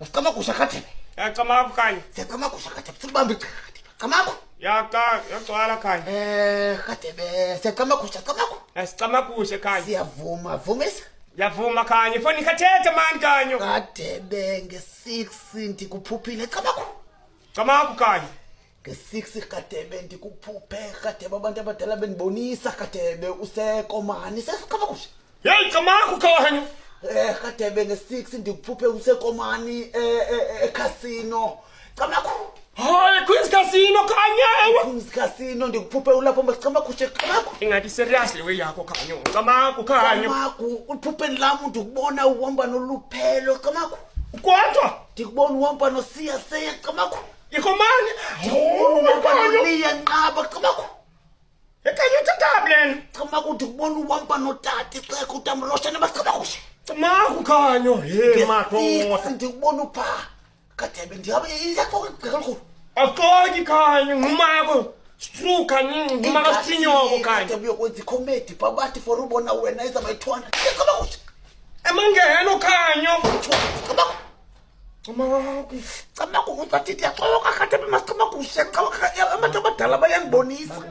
Sicama kusha Khathebe. Yacama kanye. Sicama kusha Khathebe. Sibambe Khathebe. Camako. Yagcwala kanye. Khathebe, sicama kusha camako. Sicama kusha kanye. Siyavuma, vumisa. Yavuma kanye. Foni khathethe mani kanye. Khathebe nge-6 ndikuphuphile camako. Camako kanye. Nge-6 Khathebe ndikuphuphe Khathebe abantu abadala benibonisa Khathebe usekomani sesiqabakusha. Hey camako kanye. Khathebe nge-6 ndikuphuphe usekomani casino. Camako. Hayi Queen's Casino kanye. Queen's Casino ndikuphuphe ulapho masicamakushe camako. Ingathi seriously we yakho kanye. Camako kanye. Camako uphupheni lami ndikubona uhamba noluphelo camako. Kodwa ndikubona uhamba nosiya seya camako. Ikomani? Liya nqaba camako. Ekanye uthathableni. Camako ndikubona uhamba notati xeka utamrosha nabasicamakushe. Camako kanye. Hey madoda. Ndikubona upha. Khathebe ndiyabe yakho ngakho. Akoki kanye ngumako. Stru kanye ngumako sinyoko kanye. Khathebe uyokwenza comedy babathi for ubona wena izabayithwana. Camakushe. Emangeno kanye. Camako. Camako Camako uthathe yaxoka Khathebe masicamakushe. Abantu abadala bayangibonisa.